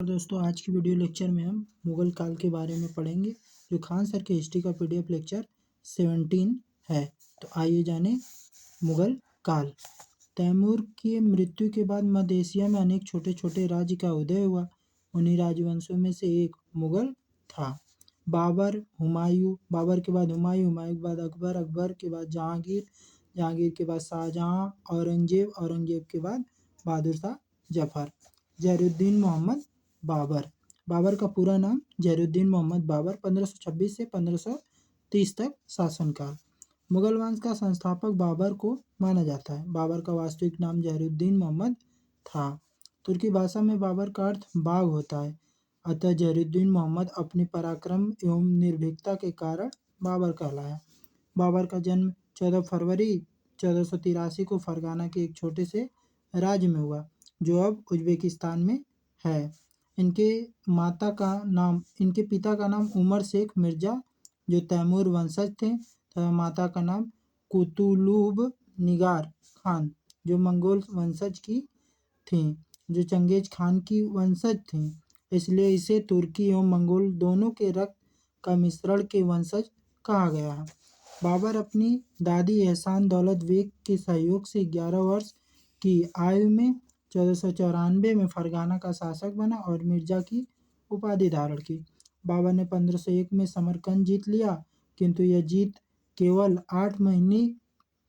और दोस्तों आज की वीडियो लेक्चर में हम मुगल काल के बारे में पढ़ेंगे जो खान सर के हिस्ट्री का पीडीएफ लेक्चर 17 है। तो आइए जाने मुगल काल। तैमूर की मृत्यु के बाद मध्य एशिया में अनेक छोटे छोटे राज्य का उदय हुआ। उन्हीं राजवंशों में से एक मुगल था। बाबर के बाद हुमायूं के बाद अकबर के बाद जहांगीर के बाद शाहजहां, औरंगजेब के बाद बहादुर शाह जफर। जहरुद्दीन मोहम्मद बाबर का पूरा नाम जहरुद्दीन मोहम्मद बाबर 1526 से 1530 तक शासनकाल। मुगल वंश का संस्थापक बाबर को माना जाता है। बाबर का वास्तविक नाम जहरुद्दीन मोहम्मद था। तुर्की भाषा में बाबर का अर्थ बाघ होता है। अतः जहरुद्दीन मोहम्मद अपने पराक्रम एवं निर्भीकता के कारण बाबर कहलाया। बाबर का जन्म 14 फरवरी 1483 को फरगाना के एक छोटे से राज्य में हुआ जो अब उज्बेकिस्तान में है। इनके पिता का नाम उमर शेख मिर्जा जो तैमूर वंशज थे तथा माता का नाम कुतुलुब निगार खान जो मंगोल वंशज की थीं, जो चंगेज खान की वंशज थीं। इसलिए इसे तुर्की एवं मंगोल दोनों के रक्त का मिश्रण के वंशज कहा गया है। बाबर अपनी दादी एहसान दौलत बेग के सहयोग से 11 वर्ष की आयु में 1494 में फरगाना का शासक बना और मिर्जा की उपाधि धारण की। बाबर ने 1501 में समरकंद जीत लिया, किंतु यह जीत केवल 8 महीने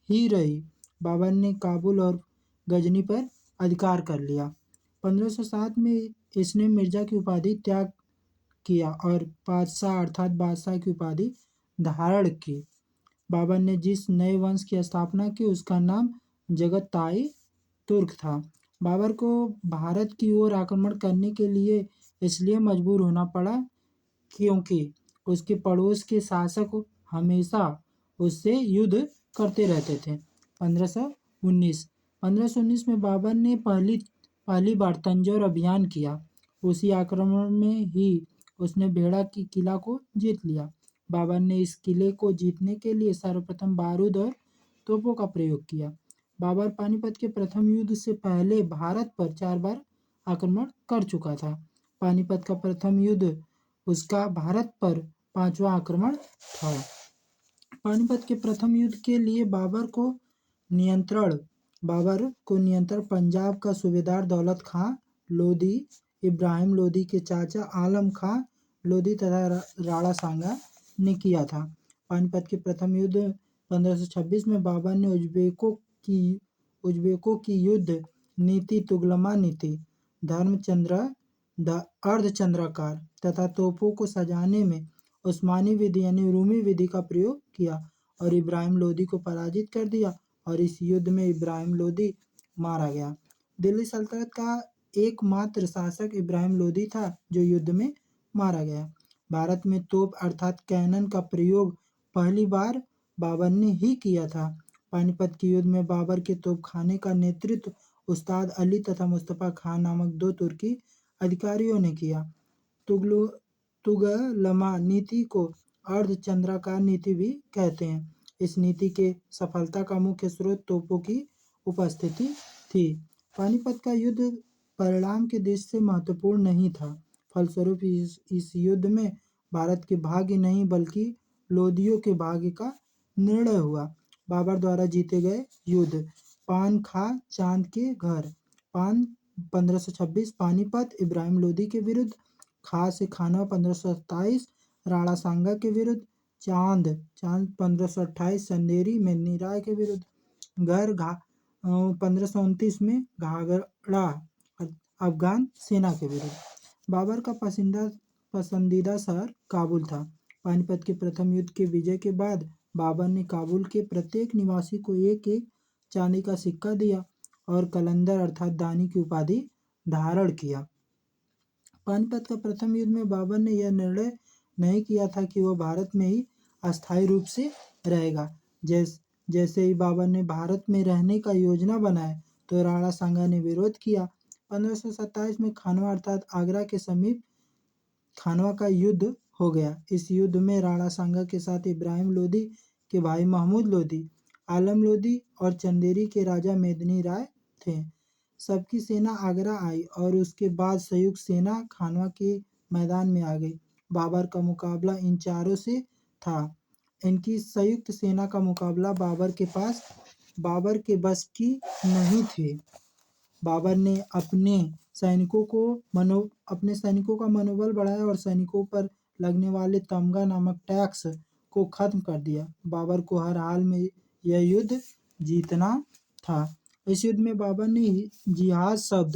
ही रही। बाबर ने काबुल और गजनी पर अधिकार कर लिया। 1507 में इसने मिर्जा की उपाधि त्याग किया और बादशाह अर्थात बादशाह की उपाधि धारण की। बाबर ने जिस नए वंश की स्थापना की उसका नाम जगताई तुर्क था। बाबर को भारत की ओर आक्रमण करने के लिए इसलिए मजबूर होना पड़ा क्योंकि उसके पड़ोस के शासक हमेशा उससे युद्ध करते रहते थे। 1519 में बाबर ने पहली बार तंजौर अभियान किया। उसी आक्रमण में ही उसने बेड़ा की किला को जीत लिया। बाबर ने इस किले को जीतने के लिए सर्वप्रथम बारूद और तोपों का प्रयोग किया। बाबर पानीपत के प्रथम युद्ध से पहले भारत पर 4 बार आक्रमण कर चुका था। पानीपत का प्रथम युद्ध उसका भारत पर 5वां आक्रमण था। पानीपत के प्रथम युद्ध के लिए बाबर को नियंत्रण पंजाब का सूबेदार दौलत खां लोधी, इब्राहिम लोधी के चाचा आलम खां लोधी तथा राणा सांगा ने किया था। पानीपत के प्रथम युद्ध 1526 में बाबर ने उज्बेकों की युद्ध नीति तुगलमा नीति, धर्मचंद्र अर्धचंद्राकार तथा तोपों को सजाने में उस्मानी विधि यानी रूमी विधि का प्रयोग किया और इब्राहिम लोधी को पराजित कर दिया और इस युद्ध में इब्राहिम लोधी मारा गया। दिल्ली सल्तनत का एकमात्र शासक इब्राहिम लोधी था जो युद्ध में मारा गया। भारत में तोप अर्थात कैनन का प्रयोग पहली बार बाबर ने ही किया था। पानीपत के युद्ध में बाबर के तोपखाने का नेतृत्व उस्ताद अली तथा मुस्तफा खान नामक 2 तुर्की अधिकारियों ने किया। तुगलमा नीति को अर्धचंद्राकार नीति भी कहते हैं। इस नीति के सफलता का मुख्य स्रोत तोपों की उपस्थिति थी। पानीपत का युद्ध परिणाम की दृष्टि से महत्वपूर्ण नहीं था। फलस्वरूप इस युद्ध में भारत के भाग्य नहीं बल्कि लोधियों के भाग्य का निर्णय हुआ। बाबर द्वारा जीते गए युद्ध पान खा चांद के घर। पान 1526 पानीपत इब्राहिम लोधी के विरुद्ध, खा से खानवा 1527 राणा सांगा के विरुद्ध, चांद 1528 संदेरी मेदिनी राय के विरुद्ध, घर 1529 में घाघरा अफगान सेना के विरुद्ध। बाबर का पसंदीदा शहर काबुल था। पानीपत के प्रथम युद्ध के विजय के बाद बाबर ने काबुल के प्रत्येक निवासी को एक एक चांदी का सिक्का दिया और कलंदर अर्थात दानी की उपाधि धारण किया। पानीपत का प्रथम युद्ध में बाबर ने यह निर्णय नहीं किया था कि वह भारत में ही अस्थायी रूप से रहेगा। जैसे ही बाबर ने भारत में रहने का योजना बनाया तो राणा सांगा ने विरोध किया। 1527 में खानवा अर्थात आगरा के समीप खानवा का युद्ध हो गया। इस युद्ध में राणा सांगा के साथ इब्राहिम लोधी के भाई महमूद लोधी, आलम लोधी और चंदेरी के राजा मेदिनी राय थे। सबकी सेना आगरा आई और उसके बाद संयुक्त सेना खानवा के मैदान में आ गई। बाबर का मुकाबला इन चारों से था। इनकी संयुक्त सेना का मुकाबला बाबर के बस की नहीं थी। बाबर ने अपने सैनिकों का मनोबल बढ़ाया और सैनिकों पर लगने वाले तमगा नामक टैक्स को खत्म कर दिया। बाबर को हर हाल में यह युद्ध जीतना था। इस युद्ध में बाबर ने जिहाद शब्द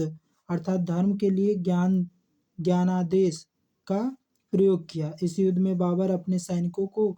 अर्थात धर्म के लिए ज्ञानादेश का प्रयोग किया। इस युद्ध में बाबर अपने सैनिकों को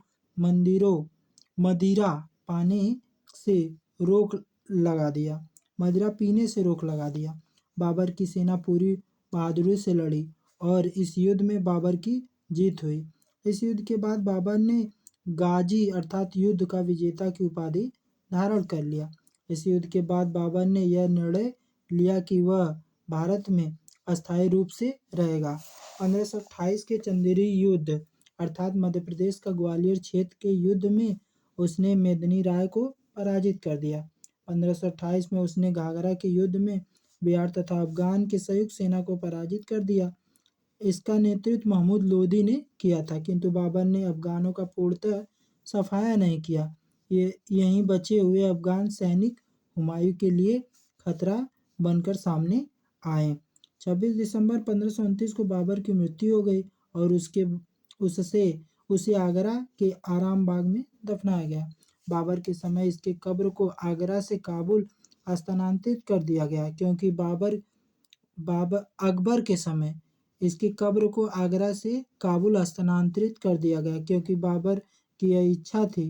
मदिरा पाने से रोक लगा दिया मदिरा पीने से रोक लगा दिया। बाबर की सेना पूरी बहादुरी से लड़ी और इस युद्ध में बाबर की जीत हुई। इस युद्ध के बाद बाबर ने गाजी अर्थात युद्ध का विजेता की उपाधि धारण कर लिया। इस युद्ध के बाद बाबर ने यह निर्णय लिया कि वह भारत में अस्थायी रूप से रहेगा। 1528 के चंदेरी युद्ध अर्थात मध्य प्रदेश का ग्वालियर क्षेत्र के युद्ध में उसने मेदिनी राय को पराजित कर दिया। 1528 में उसने घाघरा के युद्ध में बिहार तथा अफगान की संयुक्त सेना को पराजित कर दिया। इसका नेतृत्व महमूद लोदी ने किया था, किंतु बाबर ने अफगानों का पूर्णतः सफाया नहीं किया। यहीं बचे हुए अफगान सैनिक हुमायूं के लिए खतरा बनकर सामने आए। 26 दिसंबर 1529 को बाबर की मृत्यु हो गई और उसे आगरा के आराम बाग में दफनाया गया। बाबर के समय इसके कब्र को आगरा से काबुल स्थानांतरित कर दिया गया, क्योंकि अकबर के समय इसकी कब्र को आगरा से काबुल स्थानांतरित कर दिया गया, क्योंकि बाबर की यह इच्छा थी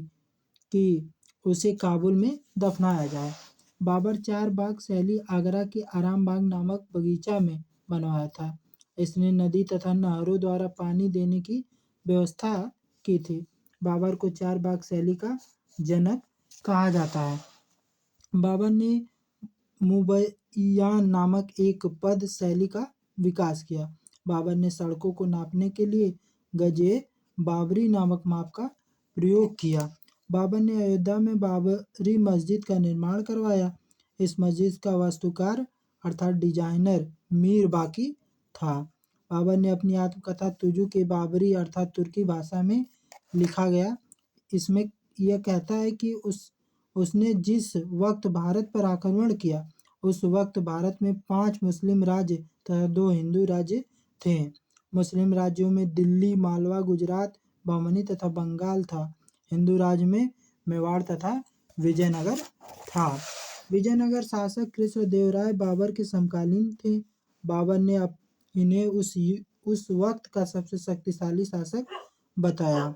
कि उसे काबुल में दफनाया जाए। बाबर चार बाग शैली आगरा के आराम बाग नामक बगीचा में बनवाया था। इसने नदी तथा नहरों द्वारा पानी देने की व्यवस्था की थी। बाबर को चार बाग शैली का जनक कहा जाता है। बाबर ने मुबैयान नामक एक पद शैली का विकास किया। बाबर ने सड़कों को नापने के लिए गजे बाबरी नामक माप का प्रयोग किया। बाबर ने अयोध्या में बाबरी मस्जिद का निर्माण करवाया। इस मस्जिद का वास्तुकार अर्थात डिजाइनर मीर बाकी था। बाबर ने अपनी आत्मकथा तुजु के बाबरी अर्थात तुर्की भाषा में लिखा गया। इसमें यह कहता है कि उसने जिस वक्त भारत पर आक्रमण किया उस वक्त भारत में 5 मुस्लिम राज्य तथा 2 हिंदू राज्य थे। मुस्लिम राज्यों में दिल्ली, मालवा, गुजरात, बमनी तथा बंगाल था। हिंदू राज्य में मेवाड़ तथा विजयनगर था। विजयनगर शासक कृष्णदेवराय बाबर के समकालीन थे। बाबर ने इन्हें उस वक्त का सबसे शक्तिशाली शासक बताया।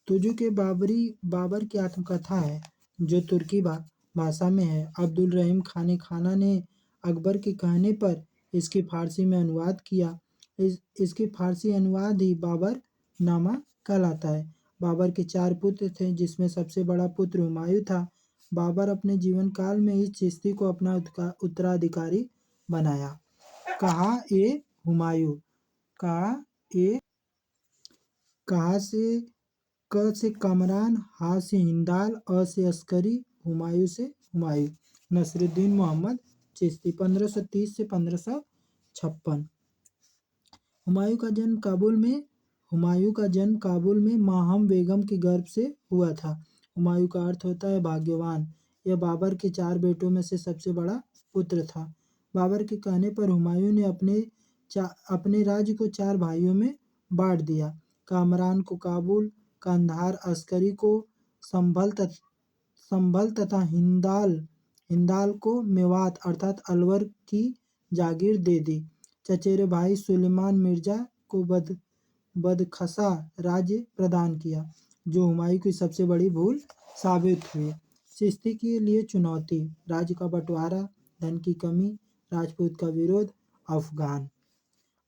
तुजु के बाबर की आत्मकथा है जो तुर्की भाषा में है। अब्दुल रहीम खान खाना ने अकबर के कहने पर इसकी फारसी में अनुवाद किया। इसकी फारसी अनुवाद ही बाबर नामा कहलाता है। बाबर के 4 पुत्र थे, जिसमें सबसे बड़ा पुत्र हुमायूं था। बाबर अपने जीवन काल में इस चिश्ती को अपना उत्तराधिकारी बनाया। कहा ए हुमायूं, कहा से क से कमरान, हा से हिंदाल, अ से अस्करी, हुमायूं से हुमायूं। नसरुद्दीन मोहम्मद चिश्ती 1530 से 1556। हुमायूं का जन्म काबुल में माहम बेगम के गर्भ से हुआ था। हुमायूं का अर्थ होता है भाग्यवान। यह बाबर के 4 बेटों में से सबसे बड़ा पुत्र था। बाबर के कहने पर हुमायूं ने अपने राज्य को 4 भाइयों में बांट दिया। कामरान को काबुल, कंधार, अस्करी को संभल तथा हिंदाल को मेवात अर्थात अलवर की जागीर दे दी। चचेरे भाई सुलेमान मिर्जा को बदखसा राज्य प्रदान किया, जो हुमायूं की सबसे बड़ी भूल साबित हुई। चिश्ती के लिए चुनौती, राज्य का बंटवारा, धन की कमी, राजपूत का विरोध, अफगान।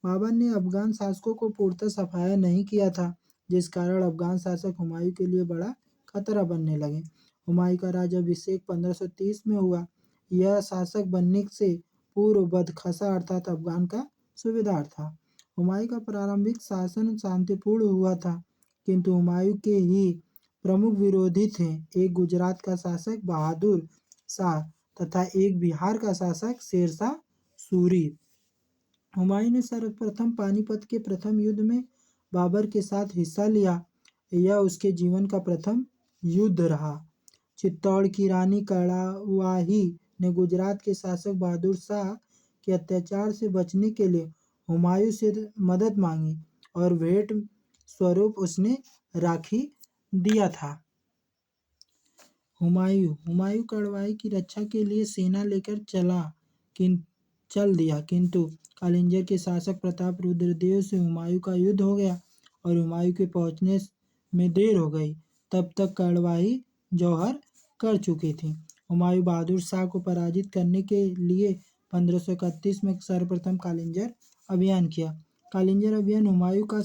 बाबर ने अफगान शासकों को पूर्णतः सफाया नहीं किया था, जिस कारण अफगान शासक हुमायूं के लिए बड़ा खतरा बनने लगे। हुमायूं का राज्याभिषेक 1530 में हुआ। यह शासक बनने से पूर्व बदखसा अर्थात अफगान का सूबेदार था। हुमायूं का प्रारंभिक शासन शांतिपूर्ण हुआ था, किंतु हुमायूं के ही प्रमुख विरोधी थे। एक गुजरात का शासक बहादुर शाह तथा एक बिहार का शासक शेरशाह सूरी। हुमायूं ने सर्वप्रथम पानीपत के प्रथम युद्ध में बाबर के साथ हिस्सा लिया। यह उसके जीवन का प्रथम युद्ध रहा। चित्तौड़ की रानी कड़ावाही ने गुजरात के शासक बहादुर शाह के अत्याचार से बचने के लिए हुमायूं से मदद मांगी और भेंट स्वरूप उसने राखी दिया था। हुमायूं कड़वाई की रक्षा के लिए सेना लेकर चल दिया, किंतु कालिंजर के शासक प्रताप रुद्रदेव से हुमायूं का युद्ध हो गया और हुमायूं के पहुंचने में देर हो गई। तब तक कड़वाई जौहर कर चुकी थी। हुमायूं बहादुर शाह को पराजित करने के लिए 1531 में सर्वप्रथम कालिंजर अभियान किया। कालिंजर अभियान हुमायूं का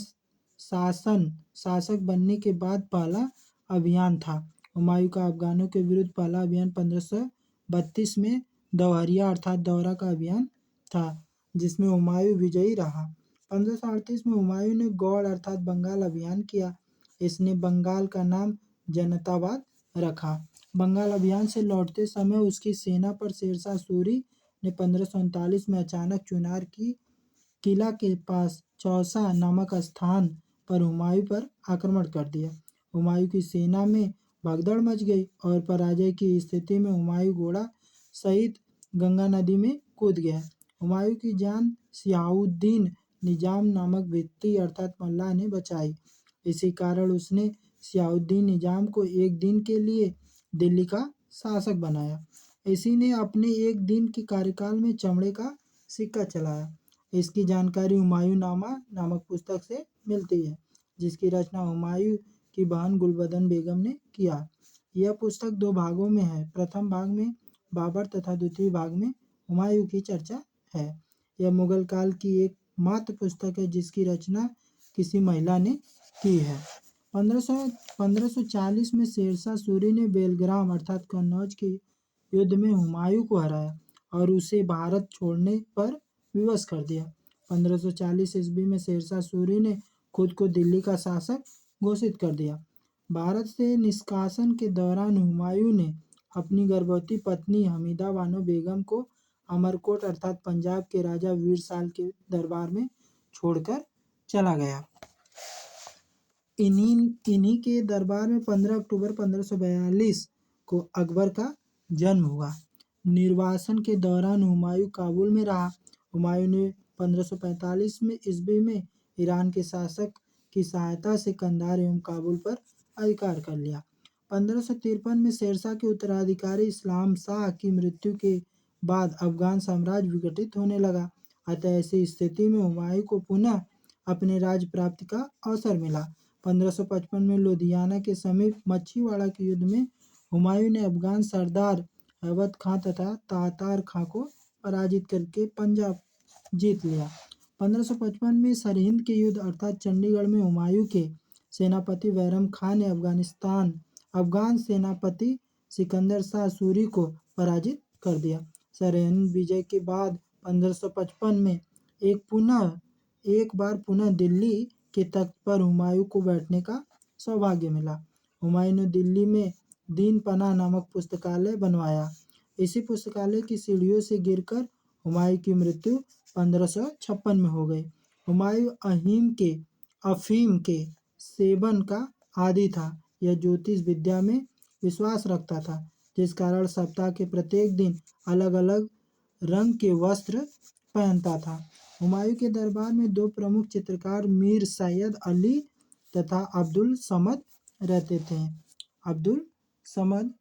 शासक बनने के बाद पहला अभियान था। हुमायूं का अफगानों के विरुद्ध पहला अभियान 1532 में दौहरिया अर्थात दौरा का अभियान था, जिसमें हुमायूं विजयी रहा। 1538 में हुमायूं ने गौड़ अर्थात बंगाल अभियान किया। इसने बंगाल का नाम जनताबाद रखा। बंगाल अभियान से लौटते समय उसकी सेना पर शेरशाह सूरी ने 1539 में अचानक चुनार की किला के पास चौसा नामक स्थान पर हुमायूं पर आक्रमण कर दिया। हुमायूं की सेना में भगदड़ मच गई और पराजय की स्थिति में हुमायूं घोड़ा सहित गंगा नदी में कूद गया। हुमायूं की जान सियाउद्दीन निजाम नामक व्यक्ति अर्थात मल्लाह ने बचाई। इसी कारण उसने सियाउद्दीन निजाम को एक दिन के लिए दिल्ली का शासक बनाया। इसी ने अपने एक दिन के कार्यकाल में चमड़े का सिक्का चलाया। इसकी जानकारी हुमायूं नामा नामक पुस्तक से मिलती है, जिसकी रचना हुमायूं की बहन गुलबदन बेगम ने किया। यह पुस्तक 2 भागों में है। प्रथम भाग में बाबर तथा द्वितीय भाग में हुमायूं की चर्चा है। यह मुगल काल की एक मात्र पुस्तक है जिसकी रचना किसी महिला ने की है। 1540 में शेरशाह सूरी ने बेलग्राम अर्थात कन्नौज के युद्ध में हुमायूं को हराया और उसे भारत छोड़ने पर विवश कर दिया। 1540 ईस्वी में शेरशाह सूरी ने खुद को दिल्ली का शासक घोषित कर दिया। भारत से निष्कासन के दौरान हुमायूं ने अपनी गर्भवती पत्नी हमीदा बानो बेगम को अमरकोट अर्थात पंजाब के राजा वीर साल के दरबार में छोड़कर चला गया। इन्हीं के दरबार में 15 अक्टूबर 1542 को अकबर का जन्म हुआ। निर्वासन के दौरान हुमायूं काबुल में रहा। हुमायूं ने 1545 में ईस्वी में ईरान के शासक की सहायता से कंधार एवं काबुल पर अधिकार कर लिया। 1553 में शेरशाह के उत्तराधिकारी इस्लाम शाह की मृत्यु के बाद अफगान साम्राज्य विघटित होने लगा। अतः ऐसी स्थिति में हुमायूं को पुनः अपने राज्य प्राप्ति का अवसर मिला। 1555 में लुधियाना के समीप मच्छीवाड़ा के युद्ध में हुमायूं ने अफगान सरदार हैबत खां तथा तातार खां को पराजित करके पंजाब जीत लिया। 1555 में सरहिंद के युद्ध अर्थात चंडीगढ़ में हुमायूं के सेनापति बैरम खां ने अफगान सेनापति सिकंदर शाह सूरी को पराजित कर दिया। सरहिंद विजय के बाद 1555 में एक बार पुनः दिल्ली के तख्त पर हुमायूं को बैठने का सौभाग्य मिला। हुमायूं ने दिल्ली में दीन पनाह नामक पुस्तकालय बनवाया। इसी पुस्तकालय की सीढ़ियों से गिरकर हुमायूं की मृत्यु 1556 में हो गई। हुमायूं अफीम के सेवन का आदी था। यह ज्योतिष विद्या में विश्वास रखता था, जिस कारण सप्ताह के प्रत्येक दिन अलग अलग रंग के वस्त्र पहनता था। हुमायूं के दरबार में 2 प्रमुख चित्रकार मीर सैयद अली तथा अब्दुल समद रहते थे। अब्दुल समद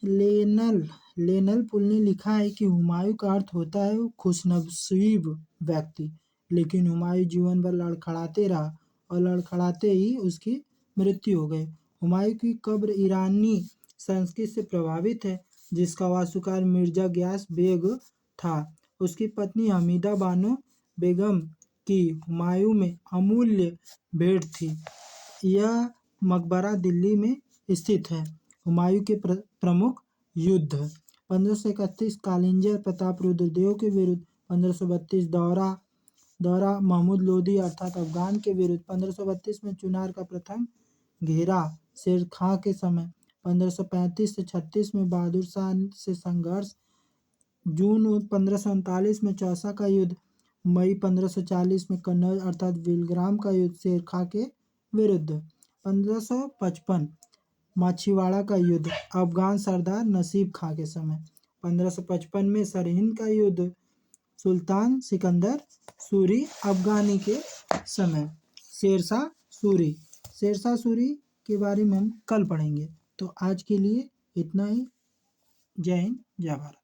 लेनल-पुल ने लिखा है कि हुमायूं का अर्थ होता है खुशनसीब व्यक्ति, लेकिन हुमायूं जीवन भर लड़खड़ाते रहा और लड़खड़ाते ही उसकी मृत्यु हो गई। हुमायूं की कब्र ईरानी संस्कृति से प्रभावित है, जिसका वास्तुकार मिर्जा गयास बेग था। उसकी पत्नी हमीदा बानो बेगम की हुमायूं में अमूल्य भेंट थी। यह मकबरा दिल्ली में स्थित है। हुमायूं के प्रमुख युद्ध 1531 कालिंजर प्रताप रुद्रदेव के विरुद्ध, 1532 दौरा महमूद लोदी अर्थात अफगान के विरुद्ध, 1532 में चुनार का प्रथम घेरा शेर खां के समय, 1535 से 36 में बहादुर शाह से संघर्ष, जून 1539 में चौसा का युद्ध, मई 1540 में कन्नौज अर्थात विलग्राम का युद्ध शेर खां के विरुद्ध, 1555 माछीवाड़ा का युद्ध अफगान सरदार नसीब खां के समय, 1555 में सरहिंद का युद्ध सुल्तान सिकंदर सूरी अफगानी के समय, शेरशाह सूरी। शेरशाह सूरी के बारे में हम कल पढ़ेंगे। तो आज के लिए इतना ही। जय हिंद, जय भारत।